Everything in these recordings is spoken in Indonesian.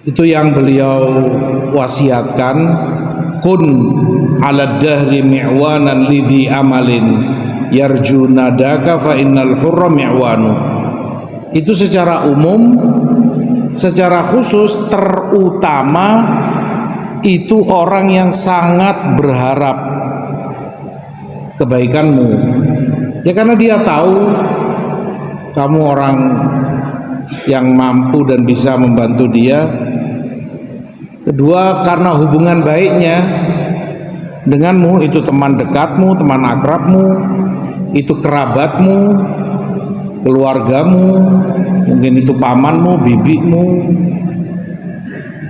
Itu yang beliau wasiatkan, kun ala dahri mi'wanan lidhi amalin yarju nadaka fa innal hurra mi'wanu. Itu secara umum. Secara khusus terutama itu orang yang sangat berharap kebaikanmu, ya karena dia tahu kamu orang yang mampu dan bisa membantu dia. Kedua, karena hubungan baiknya denganmu, itu teman dekatmu, teman akrabmu, itu kerabatmu, keluargamu, mungkin itu pamanmu, bibimu,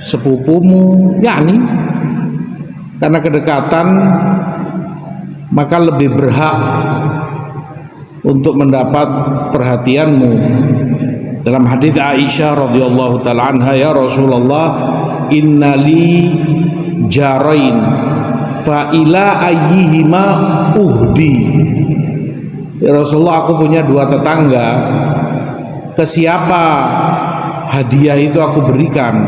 sepupumu, yakni karena kedekatan maka lebih berhak untuk mendapat perhatianmu. Dalam hadis Aisyah radhiyallahu taala anha, ya Rasulullah, innali jarain fa ila ayyihima uhdi. Ya Rasulullah, aku punya dua tetangga, ke siapa hadiah itu aku berikan?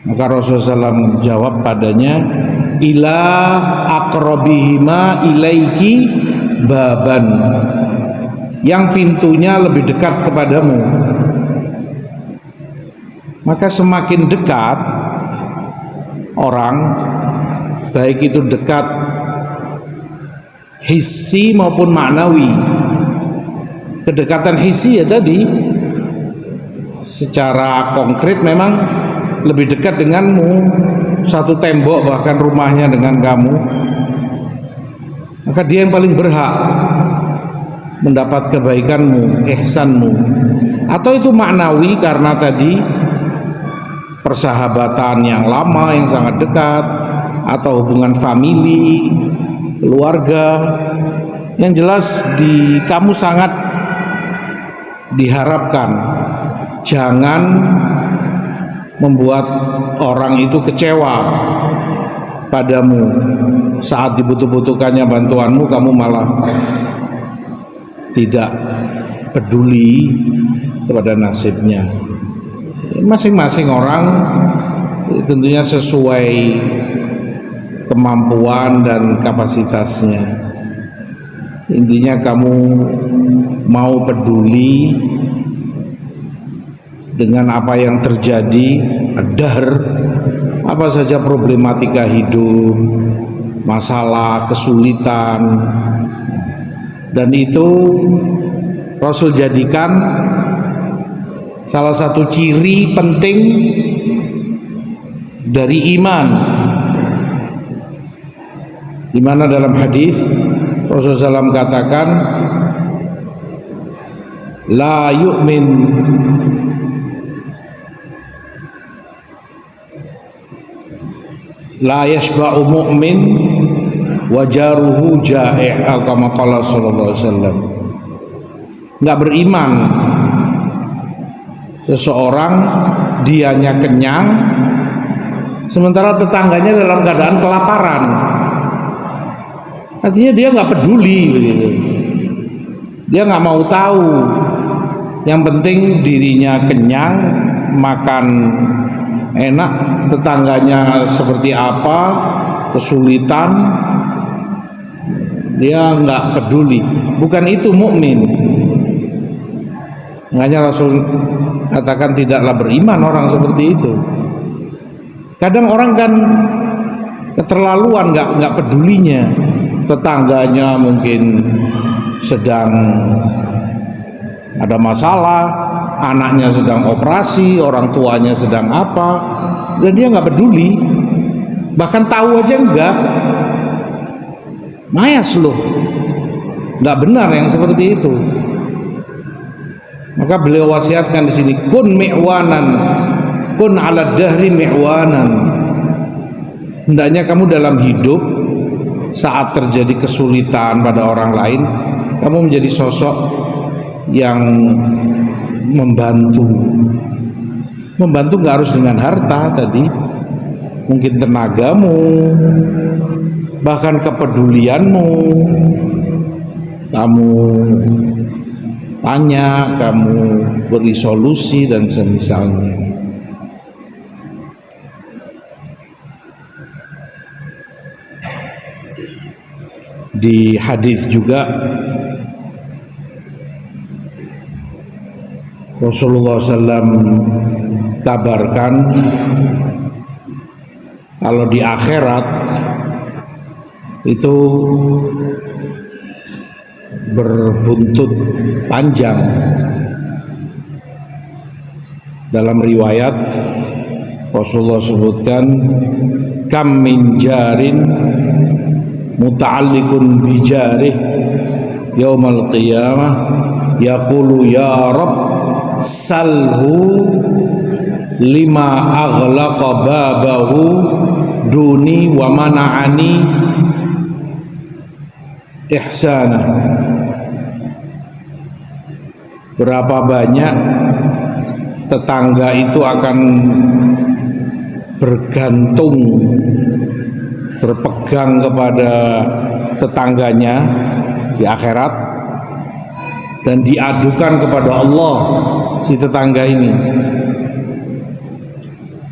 Maka Rasulullah SAW jawab padanya, ila aqrabihima ilaiki baban, yang pintunya lebih dekat kepadamu. Maka semakin dekat orang, baik itu dekat hissi maupun maknawi. Kedekatan hissi ya tadi, secara konkret memang lebih dekat denganmu, satu tembok bahkan rumahnya dengan kamu, maka dia yang paling berhak mendapat kebaikanmu, ihsanmu. Atau itu maknawi karena tadi persahabatan yang lama, yang sangat dekat, atau hubungan famili, keluarga. Yang jelas di kamu sangat diharapkan jangan membuat orang itu kecewa padamu. Saat dibutuh-butuhkannya bantuanmu, kamu malah tidak peduli kepada nasibnya. Masing-masing orang tentunya sesuai kemampuan dan kapasitasnya. Intinya kamu mau peduli dengan apa yang terjadi, dahr, apa saja problematika hidup, masalah, kesulitan, dan itu Rasul jadikan salah satu ciri penting dari iman, di mana dalam hadis Rasulullah SAW katakan, la yu'min la yashba'u mu'min wa jaruhu ja'i', kama qala sallallahu alaihi wasallam. Enggak beriman seseorang, dianya kenyang sementara tetangganya dalam keadaan kelaparan. Artinya dia nggak peduli begitu. Dia nggak mau tahu. Yang penting dirinya kenyang, makan enak, tetangganya seperti apa, kesulitan, dia nggak peduli. Bukan itu mukmin. Makanya Rasul katakan tidaklah beriman orang seperti itu. Kadang orang kan keterlaluan, nggak pedulinya. Tetangganya mungkin sedang ada masalah, anaknya sedang operasi, orang tuanya sedang apa, dan dia nggak peduli, bahkan tahu aja enggak. Mayas loh, nggak benar yang seperti itu. Maka beliau wasiatkan di sini, kun mi'wanan, kun ala dahri mi'wanan. Hendaknya kamu dalam hidup, saat terjadi kesulitan pada orang lain, kamu menjadi sosok yang membantu. Membantu nggak harus dengan harta tadi, mungkin tenagamu, bahkan kepedulianmu. Kamu tanya, kamu beri solusi dan semisalnya. Di hadis juga Rasulullah SAW kabarkan kalau di akhirat itu berbuntut panjang. Dalam riwayat Rasulullah sebutkan, kam min jarin muta'alliqun bijarih yaumal qiyamah yaqulu ya Rabb salhu lima aghlaqa babahu duni wa mana'ani ihsana. Berapa banyak tetangga itu akan bergantung, berpegang kepada tetangganya di akhirat dan diadukan kepada Allah si tetangga ini.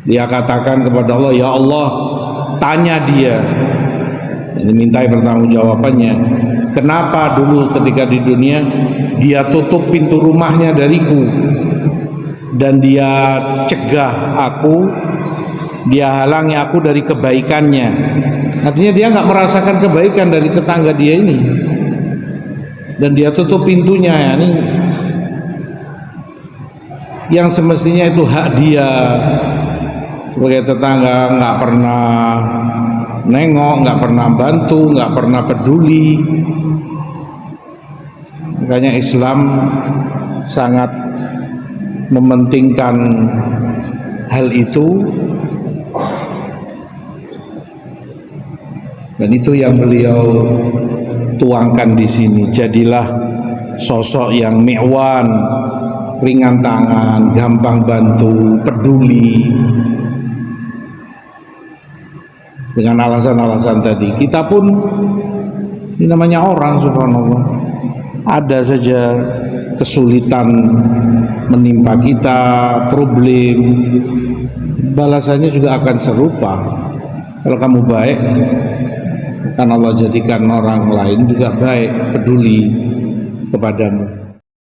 Dia katakan kepada Allah, ya Allah, tanya dia, ini mintai pertanggungjawabannya, kenapa dulu ketika di dunia dia tutup pintu rumahnya dariku dan dia cegah aku, dia halangi aku dari kebaikannya. Artinya dia nggak merasakan kebaikan dari tetangga dia ini, dan dia tutup pintunya. Ya, ini yang semestinya itu hak dia sebagai tetangga, nggak pernah nengok, nggak pernah bantu, nggak pernah peduli. Makanya Islam sangat mementingkan hal itu, dan itu yang beliau tuangkan di sini. Jadilah sosok yang mi'wan, ringan tangan, gampang bantu, peduli. Dengan alasan-alasan tadi, kita pun ini namanya orang, subhanallah, ada saja kesulitan menimpa kita, problem, balasannya juga akan serupa. Kalau kamu baik, kan Allah jadikan orang lain juga baik, peduli kepadamu.